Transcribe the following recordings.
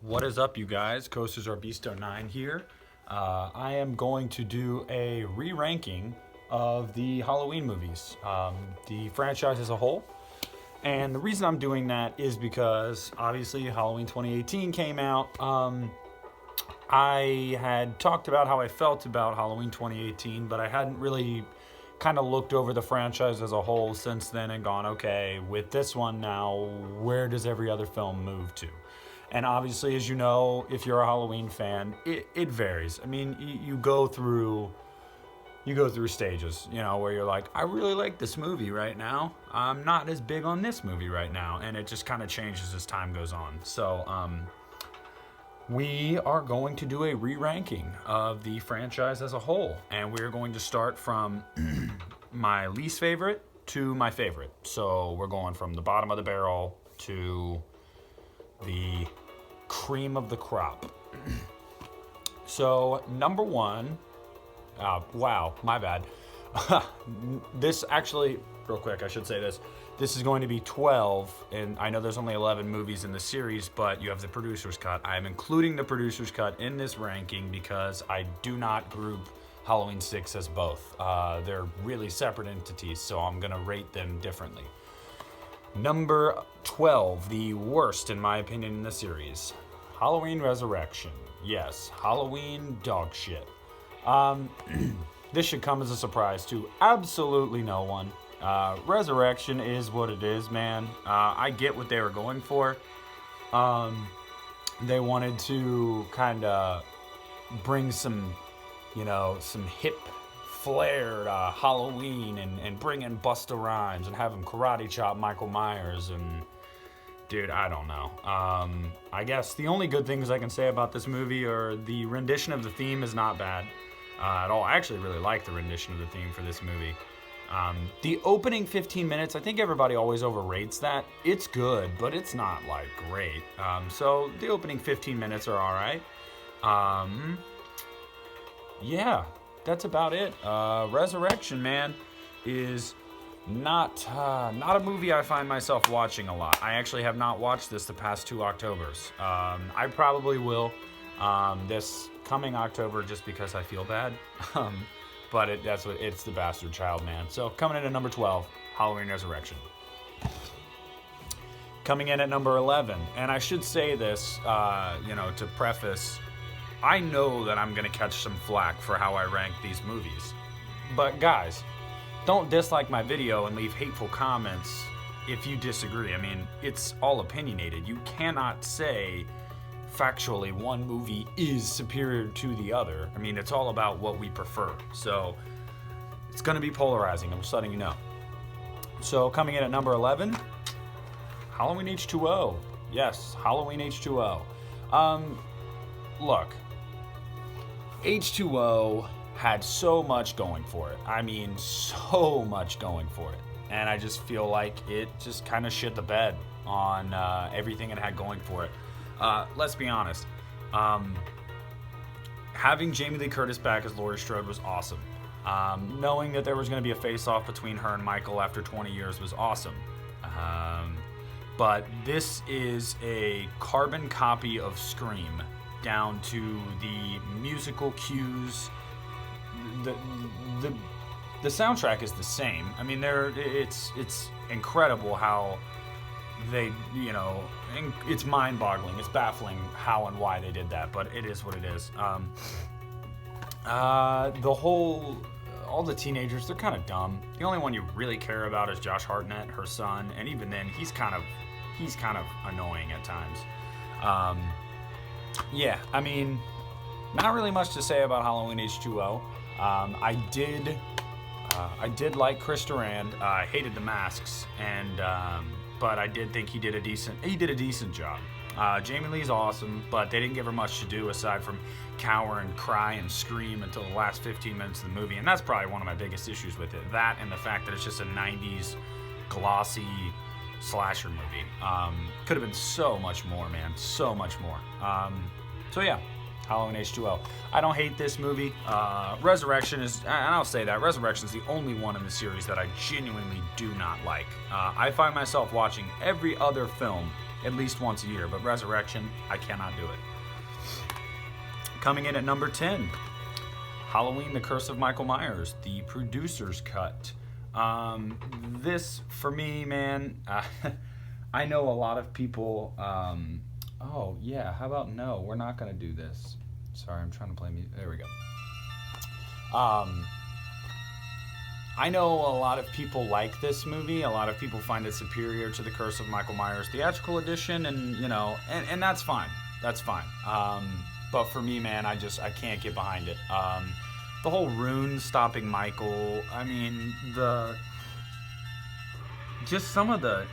What is up, you guys? Coasters are Beasto9 here. I am going to do a re-ranking of the Halloween movies, the franchise as a whole. And the reason I'm doing that is because obviously Halloween 2018 came out. I had talked about how I felt about Halloween 2018, but I hadn't really kind of looked over the franchise as a whole since then and gone, okay, with this one now, where does every other film move to? And obviously, as you know, if you're a Halloween fan, it varies. I mean, you go through stages, where you're like, I really like this movie right now. I'm not as big on this movie right now, and it just kind of changes as time goes on. So, we are going to do a re-ranking of the franchise as a whole, and we're going to start from my least favorite to my favorite. So we're going from the bottom of the barrel to the cream of the crop. So number one, wow, my bad. This actually, real quick, I should say this. This is going to be 12, and I know there's only 11 movies in the series, but you have the producer's cut. I am including the producer's cut in this ranking because I do not group Halloween 6 as both. They're really separate entities, so I'm going to rate them differently. Number 12, the worst in my opinion in the series, Halloween Resurrection. Yes, Halloween dog shit. This should come as a surprise to absolutely no one. Resurrection is what it is, man. I get what they were going for. They wanted to kind of bring some hip flair to Halloween and bring in Busta Rhymes and have him karate chop Michael Myers. And dude, I don't know. I guess the only good things I can say about this movie are the rendition of the theme is not bad at all. I actually really like the rendition of the theme for this movie. The opening 15 minutes, I think everybody always overrates that. It's good, but it's not like great. So the opening 15 minutes are all right. Yeah, that's about it. Resurrection, man, is not a movie I find myself watching a lot. I actually have not watched this the past 2 Octobers. I probably will this coming October just because I feel bad. But it's the bastard child, man. So coming in at number 12, Halloween Resurrection. Coming in at number 11, and I should say this, to preface, I know that I'm gonna catch some flack for how I rank these movies. But guys, don't dislike my video and leave hateful comments if you disagree. I mean, it's all opinionated. You cannot say factually one movie is superior to the other. I mean, it's all about what we prefer. So it's going to be polarizing. I'm just letting you know. So coming in at number 11, Halloween H2O. Yes, Halloween H2O. Look, H2O had so much going for it. I mean, so much going for it. And I just feel like it just kind of shit the bed on everything it had going for it. Let's be honest. Having Jamie Lee Curtis back as Laurie Strode was awesome. Knowing that there was going to be a face-off between her and Michael after 20 years was awesome. But this is a carbon copy of Scream, down to the musical cues. The soundtrack is the same. I mean, it's incredible how they, it's mind-boggling. It's baffling how and why they did that, but it is what it is. All the teenagers, they're kind of dumb. The only one you really care about is Josh Hartnett, her son, and even then, he's kind of annoying at times. Yeah, I mean, not really much to say about Halloween H2O. I did like Chris Durand. I hated the masks, but I did think he did a decent job. Jamie Lee's awesome, but they didn't give her much to do aside from cower and cry and scream until the last 15 minutes of the movie, and that's probably one of my biggest issues with it. That and the fact that it's just a 90s glossy slasher movie. Could have been so much more, man. So much more. So yeah, Halloween H2O. I don't hate this movie. Resurrection is, and I'll say that, Resurrection is the only one in the series that I genuinely do not like. I find myself watching every other film at least once a year. But Resurrection, I cannot do it. Coming in at number 10, Halloween: The Curse of Michael Myers, the producer's cut. This, for me, man, I know a lot of people, oh, yeah, how about no, we're not going to do this. Sorry, I'm trying to play music. There we go. I know a lot of people like this movie. A lot of people find it superior to The Curse of Michael Myers theatrical edition, and, you know, and that's fine. That's fine. But for me, man, I can't get behind it. The whole rune stopping Michael, I mean, some of the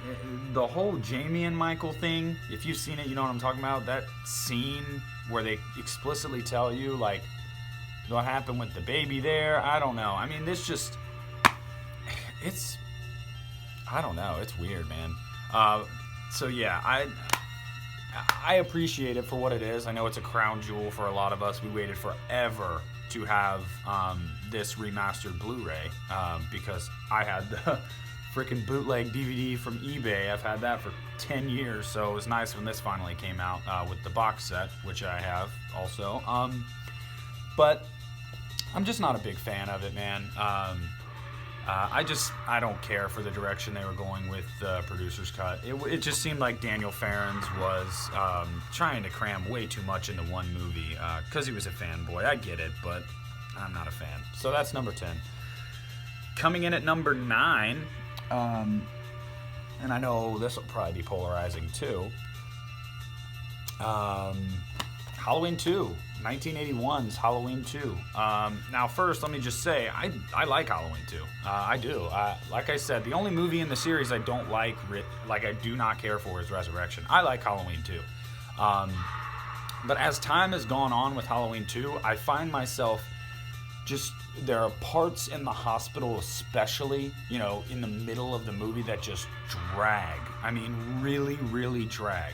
whole Jamie and Michael thing, if you've seen it, you know what I'm talking about. That scene where they explicitly tell you, like, what happened with the baby there, I don't know. I mean, I don't know, it's weird, man. So yeah, I appreciate it for what it is. I know it's a crown jewel for a lot of us. We waited forever to have this remastered Blu-ray because I had the freaking bootleg DVD from eBay. I've had that for 10 years, so it was nice when this finally came out with the box set, which I have also. But I'm just not a big fan of it, man. I don't care for the direction they were going with the producer's cut. It just seemed like Daniel Farrens was trying to cram way too much into one movie because he was a fanboy. I get it, but I'm not a fan. So that's number 10. Coming in at number 9, and I know this will probably be polarizing too. Halloween 2. 1981's Halloween 2. Now, first, let me just say, I like Halloween 2. I do. Like I said, the only movie in the series I don't like I do not care for is Resurrection. I like Halloween 2. But as time has gone on with Halloween 2, I find myself there are parts in the hospital especially, you know, in the middle of the movie that just drag. I mean, really, really drag.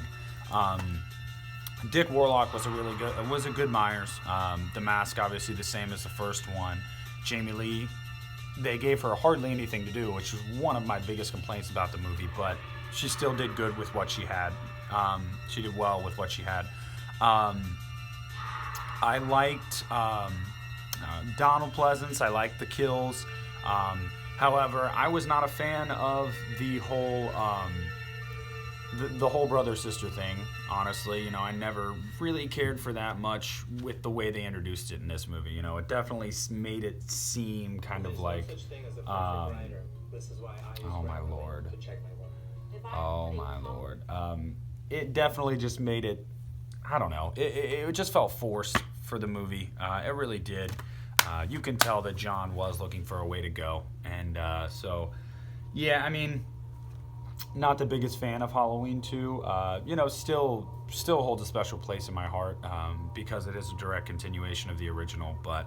Dick Warlock was a good Myers. The mask, obviously, the same as the first one. Jamie Lee, they gave her hardly anything to do, which was one of my biggest complaints about the movie, but she still did good with what she had. She did well with what she had. I liked Donald Pleasance. I liked the kills. However, I was not a fan of the whole the whole brother-sister thing, honestly. You know, I never really cared for that much with the way they introduced it in this movie. You know, it definitely made it seem kind of like, oh my lord. Oh my lord. It definitely just made it, I don't know, it just felt forced for the movie. It really did. You can tell that John was looking for a way to go. And so, yeah, I mean, not the biggest fan of Halloween 2. You know, still holds a special place in my heart because it is a direct continuation of the original. But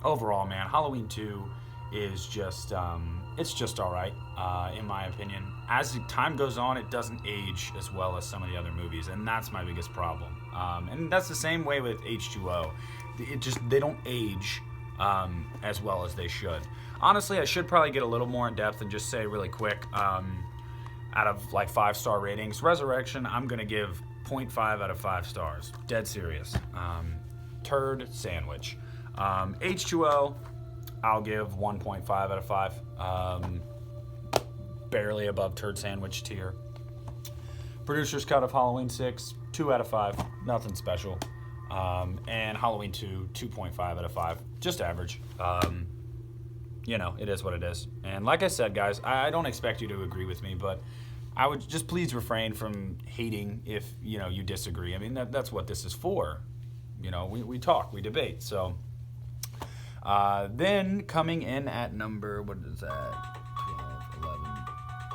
overall, man, Halloween 2 is just, it's just all right, in my opinion. As time goes on, it doesn't age as well as some of the other movies, and that's my biggest problem. And that's the same way with H2O. They don't age as well as they should. Honestly, I should probably get a little more in depth and just say really quick, out of like 5-star ratings, Resurrection, I'm going to give 0.5 out of 5 stars. Dead serious. Turd sandwich. H2O, I'll give 1.5 out of 5. Barely above turd sandwich tier. Producer's cut of Halloween 6, 2 out of 5. Nothing special. And Halloween 2, 2.5 out of 5. Just average. You know, it is what it is. And like I said, guys, I don't expect you to agree with me, but I would just please refrain from hating if, you know, you disagree. I mean, that's what this is for. You know, we talk, we debate. So then coming in at number, what is that? 12, 11,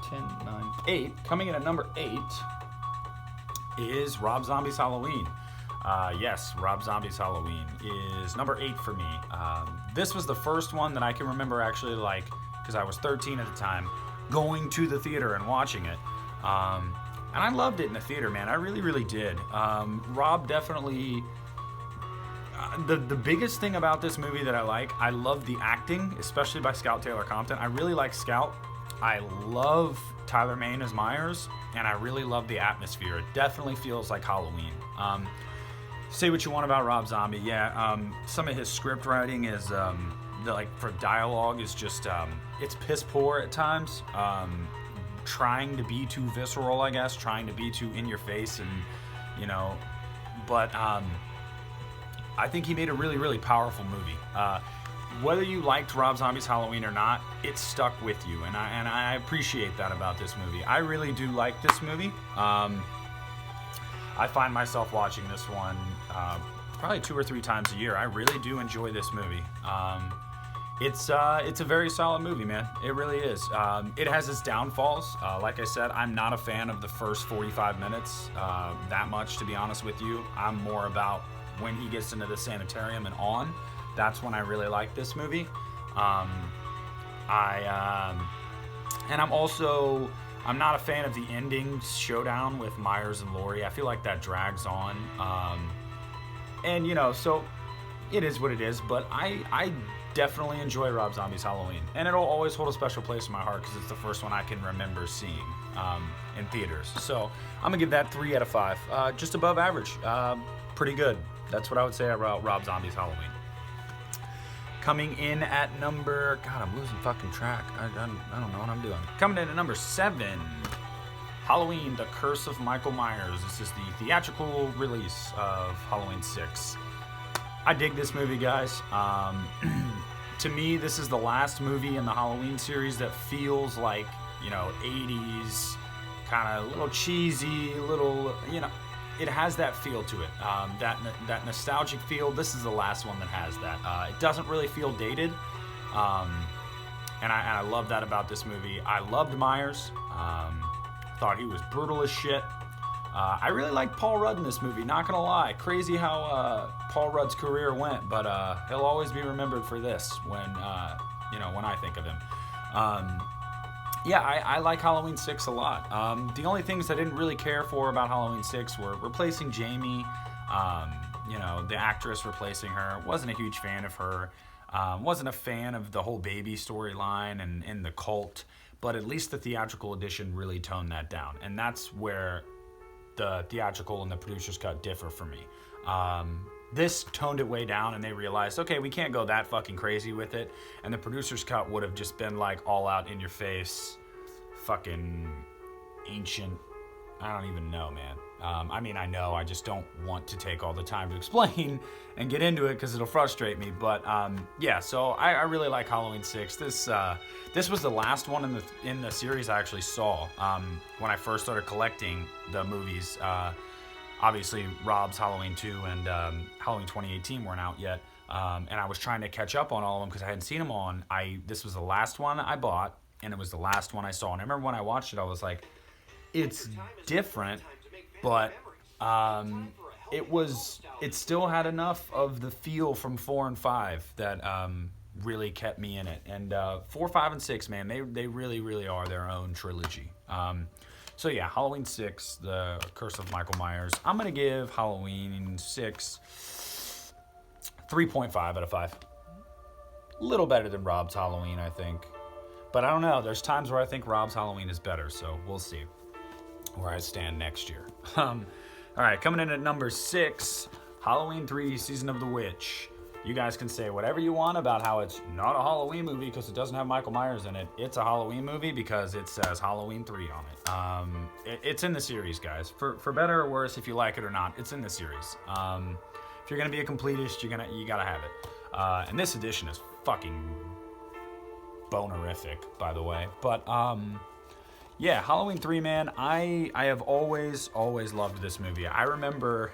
10, 9, 8. Coming in at number 8 is Rob Zombie's Halloween. Yes, Rob Zombie's Halloween is number 8 for me. This was the first one that I can remember actually, like, because I was 13 at the time, going to the theater and watching it. And I loved it in the theater, man. I really, really did. Rob definitely... The biggest thing about this movie that I love the acting, especially by Scout Taylor Compton. I really like Scout. I love Tyler Mane as Myers, and I really love the atmosphere. It definitely feels like Halloween. Say what you want about Rob Zombie, yeah. Some of his script writing is, for dialogue is just, it's piss poor at times. Trying to be too visceral, I guess, trying to be too in your face, and but I think he made a really, really powerful movie. Whether you liked Rob Zombie's Halloween or not, it stuck with you, and I appreciate that about this movie. I really do like this movie. I find myself watching this one probably 2 or 3 times a year. I really do enjoy this movie. It's a very solid movie, man. It really is. It has its downfalls. Like I said, I'm not a fan of the first 45 minutes that much, to be honest with you. I'm more about when he gets into the sanitarium and on. That's when I really like this movie. And I'm not a fan of the ending showdown with Myers and Laurie. I feel like that drags on. So it is what it is, but I definitely enjoy Rob Zombie's Halloween, and it'll always hold a special place in my heart because it's the first one I can remember seeing in theaters. So I'm gonna give that 3 out of 5, just above average. Pretty good. That's what I would say about Rob Zombie's Halloween. Coming in at number, God, I'm losing fucking track. I don't know what I'm doing. Coming in at number 7, Halloween: The Curse of Michael Myers. This is the theatrical release of Halloween 6. I dig this movie, guys. To me, this is the last movie in the Halloween series that feels like, 80s, kind of a little cheesy, it has that feel to it. That nostalgic feel. This is the last one that has that. It doesn't really feel dated. And I love that about this movie. I loved Myers. Thought he was brutal as shit. I really like Paul Rudd in this movie, not gonna lie. Crazy how Paul Rudd's career went, but he'll always be remembered for this when I think of him. I like Halloween 6 a lot. The only things I didn't really care for about Halloween 6 were replacing Jamie, the actress replacing her. Wasn't a huge fan of her. Wasn't a fan of the whole baby storyline and the cult, but at least the theatrical edition really toned that down. And that's where the theatrical and the producer's cut differ for me. This toned it way down, and they realized, okay, we can't go that fucking crazy with it. And the producer's cut would have just been like all out in your face, fucking ancient. I don't even know, man. I know, I just don't want to take all the time to explain and get into it because it'll frustrate me. But so I really like Halloween 6. This was the last one in the series I actually saw when I first started collecting the movies. Obviously, Rob's Halloween 2 and Halloween 2018 weren't out yet, and I was trying to catch up on all of them because I hadn't seen them on. This was the last one I bought, and it was the last one I saw. And I remember when I watched it, I was like, it's different, but it still had enough of the feel from 4 and 5 that really kept me in it. And 4, 5, and 6, man, they really, really are their own trilogy. Halloween 6, The Curse of Michael Myers. I'm going to give Halloween 6 3.5 out of 5. A little better than Rob's Halloween, I think. But I don't know. There's times where I think Rob's Halloween is better, so we'll see where I stand next year. All right, coming in at number 6, Halloween 3, Season of the Witch. You guys can say whatever you want about how it's not a Halloween movie because it doesn't have Michael Myers in it. It's a Halloween movie because it says Halloween 3 on it. It's in the series, guys. For better or worse, if you like it or not, it's in the series. If you're gonna be a completist, you gotta have it. And this edition is fucking bonerific, by the way. But Halloween 3, man, I have always loved this movie. I remember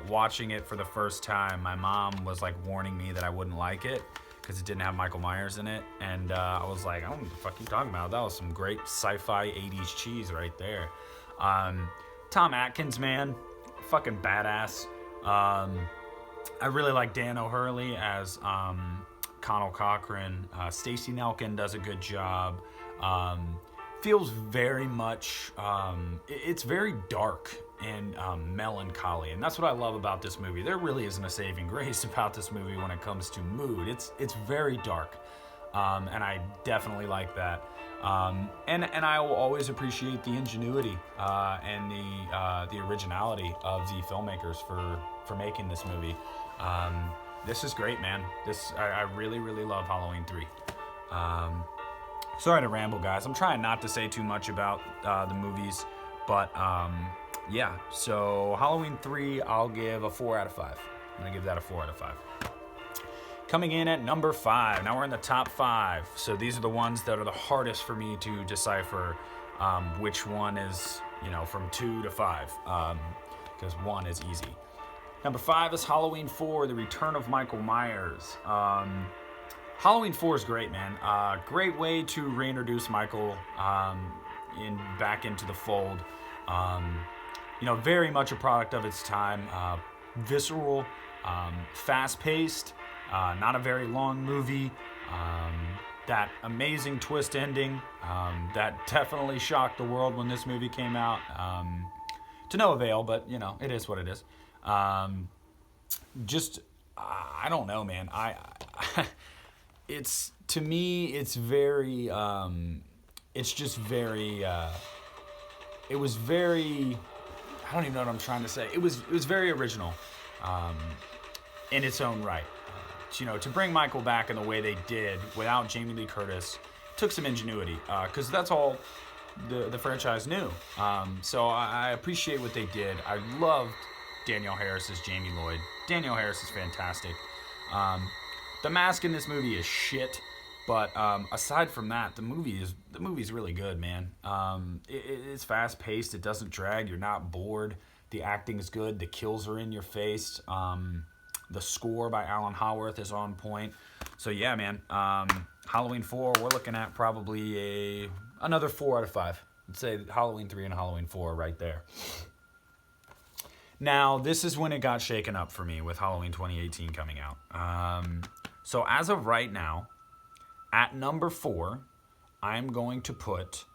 watching it for the first time. My mom was like warning me that I wouldn't like it because it didn't have Michael Myers in it. And I was like, I don't know what the fuck you talking about. That was some great sci-fi 80s cheese right there. Tom Atkins, man, fucking badass. I really like Dan O'Hurley as Connell Cochran. Stacey Nelkin does a good job. Feels very much, it's very dark and melancholy, and that's what I love about this movie. There really isn't a saving grace about this movie when it comes to mood. It's very dark, and I definitely like that. And I will always appreciate the ingenuity and the originality of the filmmakers for making this movie. This is great, man. I really, really love Halloween 3. Sorry to ramble, guys. I'm trying not to say too much about the movies, but yeah. So Halloween 3, I'll give a 4 out of 5. I'm gonna give that a 4 out of 5. Coming in at number 5. Now we're in the top 5. So these are the ones that are the hardest for me to decipher which one is, from 2 to 5, because 1 is easy. Number 5 is Halloween 4, The Return of Michael Myers. Halloween 4 is great, man. Great way to reintroduce Michael back into the fold. Very much a product of its time. Visceral, fast-paced, not a very long movie. That amazing twist ending that definitely shocked the world when this movie came out. To no avail, but it is what it is. I don't know, man. It's, to me, it's very, it's just very, it was very, I don't even know what I'm trying to say. It was very original, in its own right. To bring Michael back in the way they did without Jamie Lee Curtis took some ingenuity, because that's all the franchise knew. So I appreciate what they did. I loved Danielle Harris as Jamie Lloyd. Danielle Harris is fantastic. The mask in this movie is shit, but aside from that, the movie is really good, man. It's fast paced. It doesn't drag. You're not bored. The acting is good. The kills are in your face. The score by Alan Howarth is on point. So yeah, man. Halloween 4, we're looking at probably another 4 out of 5. I'd say Halloween 3 and Halloween 4 right there. Now, this is when it got shaken up for me with Halloween 2018 coming out. So as of right now, at number 4, I'm going to put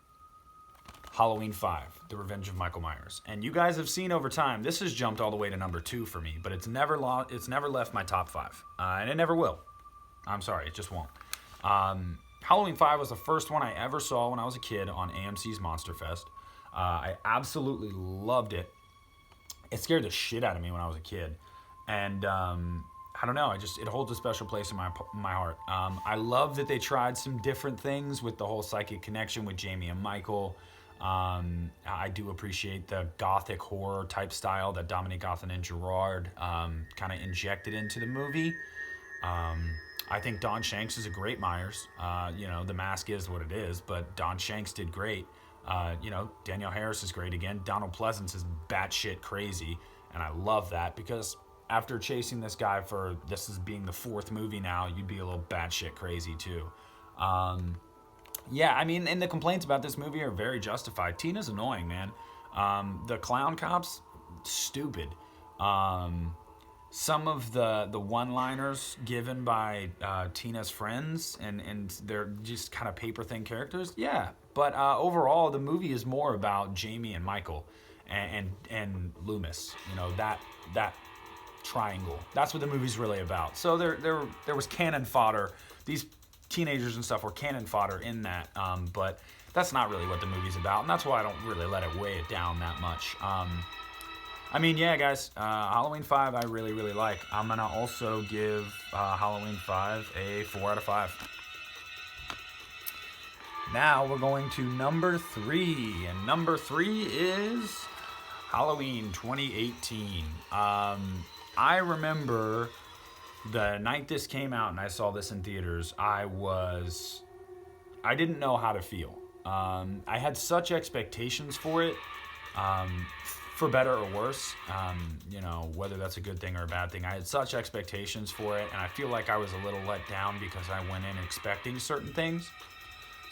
Halloween 5, The Revenge of Michael Myers. And you guys have seen over time, this has jumped all the way to number 2 for me, but it's never left my top 5. And it never will. I'm sorry, it just won't. Halloween 5 was the first one I ever saw when I was a kid on AMC's Monster Fest. I absolutely loved it. It scared the shit out of me when I was a kid. And I don't know, it holds a special place in my heart. I love that they tried some different things with the whole psychic connection with Jamie and Michael. I do appreciate the gothic horror type style that Dominique Gothan and Gerard kind of injected into the movie. I think Don Shanks is a great Myers. The mask is what it is, but Don Shanks did great. Danielle Harris is great again. Donald Pleasance is batshit crazy, and I love that because after chasing this guy for this is being the 4th movie now, you'd be a little batshit crazy too. Yeah, I mean, and the complaints about this movie are very justified. Tina's annoying, man. The clown cops, stupid. Some of the one-liners given by Tina's friends, and they're just kind of paper thin characters, yeah. But overall, the movie is more about Jamie and Michael and Loomis. That triangle. That's what the movie's really about. So there was cannon fodder. These teenagers and stuff were cannon fodder in that, but that's not really what the movie's about, and that's why I don't really let it weigh it down that much. I mean, yeah, guys, Halloween 5 I really, really like. I'm going to also give Halloween 5 a 4 out of 5. Now we're going to number 3, and number 3 is Halloween 2018. I remember the night this came out and I saw this in theaters, I didn't know how to feel. I had such expectations for it, for better or worse, whether that's a good thing or a bad thing. I had such expectations for it, and I feel like I was a little let down because I went in expecting certain things.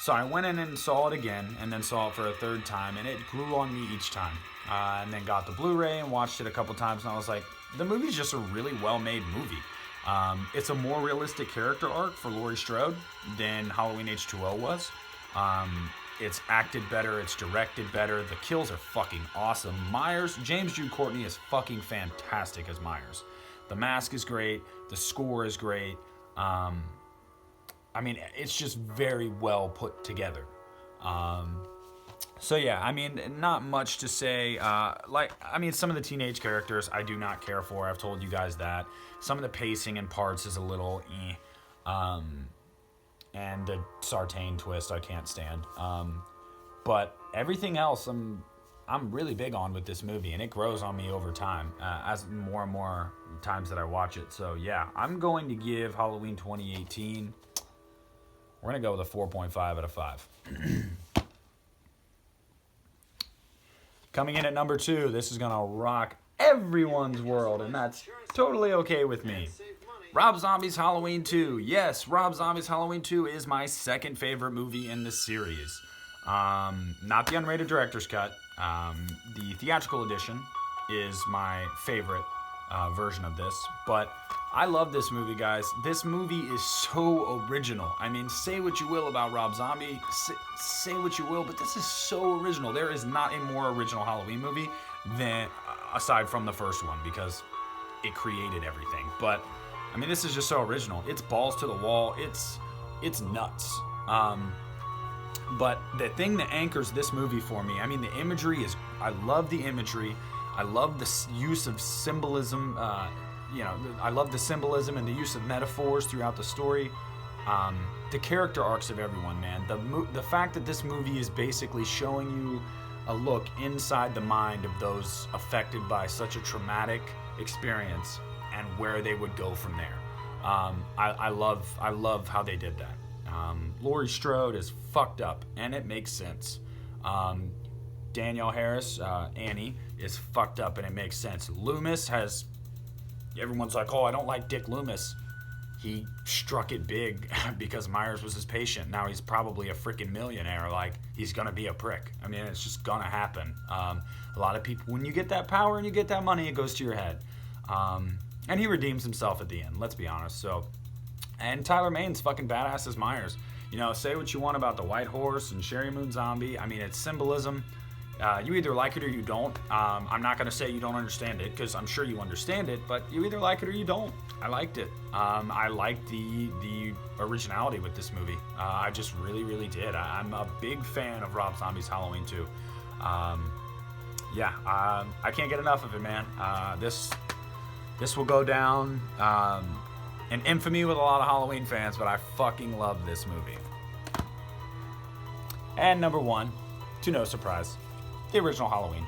So I went in and saw it again, and then saw it for a 3rd time, and it grew on me each time. And then got the Blu-ray and watched it a couple times, and I was like, the movie's just a really well-made movie. It's a more realistic character arc for Laurie Strode than Halloween H2O was. It's acted better, it's directed better, the kills are fucking awesome. Myers, James Jude Courtney is fucking fantastic as Myers. The mask is great, the score is great. It's just very well put together. So yeah, I mean, not much to say. Some of the teenage characters I do not care for. I've told you guys that. Some of the pacing in parts is a little and the Sartain twist I can't stand. But everything else I'm really big on with this movie, and it grows on me over time as more and more times that I watch it. So yeah, I'm going to give Halloween 2018. We're gonna go with a 4.5 out of 5. Coming in at number 2, this is gonna rock everyone's world, and that's totally okay with me. Rob Zombie's Halloween 2. Yes, Rob Zombie's Halloween 2 is my second favorite movie in the series. Not the unrated director's cut. The theatrical edition is my favorite version of this, but I love this movie, guys. This movie is so original. I mean, say what you will about Rob Zombie, say what you will, but this is so original. There is not a more original Halloween movie than, aside from the first one, because it created everything. But I mean, this is just so original. It's balls to the wall. It's nuts. But the thing that anchors this movie for me, I mean, the imagery is, I love the imagery. I love the use of symbolism. I love the symbolism and the use of metaphors throughout the story. The character arcs of everyone, man. The fact that this movie is basically showing you a look inside the mind of those affected by such a traumatic experience and where they would go from there. I love how they did that. Laurie Strode is fucked up, and it makes sense. Danielle Harris, Annie, is fucked up, and it makes sense. Loomis has... Everyone's like, oh, I don't like Dick Loomis. He struck it big because Myers was his patient. Now he's probably a freaking millionaire. Like, he's going to be a prick. I mean, it's just going to happen. A lot of people, when you get that power and you get that money, it goes to your head. And he redeems himself at the end, let's be honest. So, and Tyler Maine's fucking badass as Myers. You know, say what you want about the White Horse and Sherry Moon Zombie. I mean, it's symbolism. You either like it or you don't. I'm not going to say you don't understand it, because I'm sure you understand it, but you either like it or you don't. I liked it. I liked the originality with this movie. I just really, really did. I'm a big fan of Rob Zombie's Halloween 2. I can't get enough of it, man. This will go down in infamy with a lot of Halloween fans, but I fucking love this movie. And number 1, to no surprise, the original Halloween.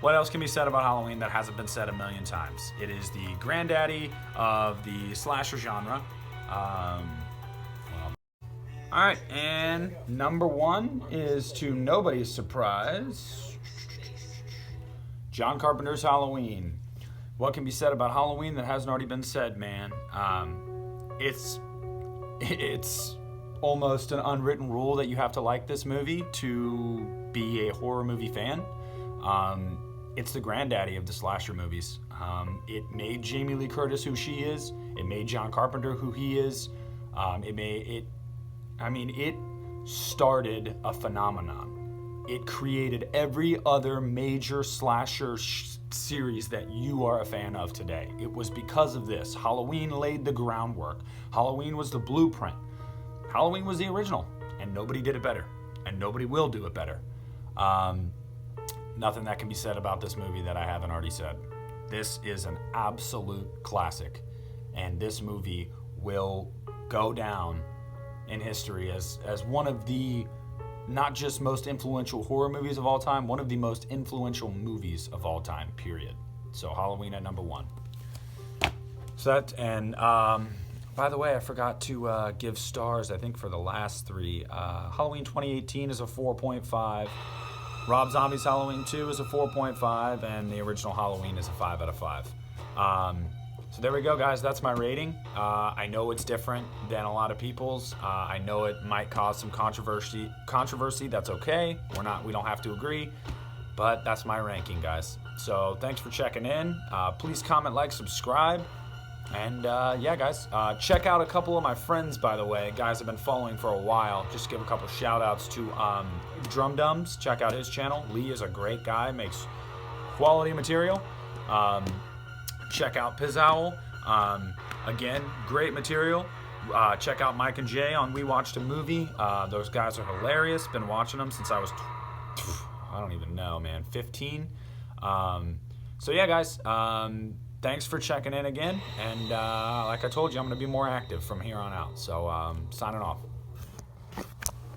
What else can be said about Halloween that hasn't been said a million times? It is the granddaddy of the slasher genre. Alright, and number 1 is, to nobody's surprise, John Carpenter's Halloween. What can be said about Halloween that hasn't already been said, man? It's almost an unwritten rule that you have to like this movie to be a horror movie fan. It's the granddaddy of the slasher movies. It made Jamie Lee Curtis who she is. It made John Carpenter who he is. It started a phenomenon. It created every other major slasher series that you are a fan of today. It was because of this. Halloween laid the groundwork. Halloween was the blueprint. Halloween was the original, and nobody did it better, and nobody will do it better. Nothing that can be said about this movie that I haven't already said. This is an absolute classic, and this movie will go down in history as one of the not just most influential horror movies of all time, one of the most influential movies of all time, period. So Halloween at number 1. So that, and by the way, I forgot to give stars, I think, for the last 3. Halloween 2018 is a 4.5. Rob Zombie's Halloween 2 is a 4.5, and the original Halloween is a 5 out of 5. So there we go, guys. That's my rating. I know it's different than a lot of people's. I know it might cause some controversy. That's okay. We don't have to agree, but that's my ranking, guys. So thanks for checking in. Please comment, like, subscribe. And yeah, guys, check out a couple of my friends, by the way. Guys have been following for a while. Just give a couple shout outs to Drum Dums. Check out his channel. Lee is a great guy, makes quality material. Check out Piz Owl. Again, great material. Check out Mike and Jay on We Watched a Movie. Those guys are hilarious. Been watching them since I was, I don't even know, man, 15. So yeah, guys, thanks for checking in again. And like I told you, I'm going to be more active from here on out. So signing off.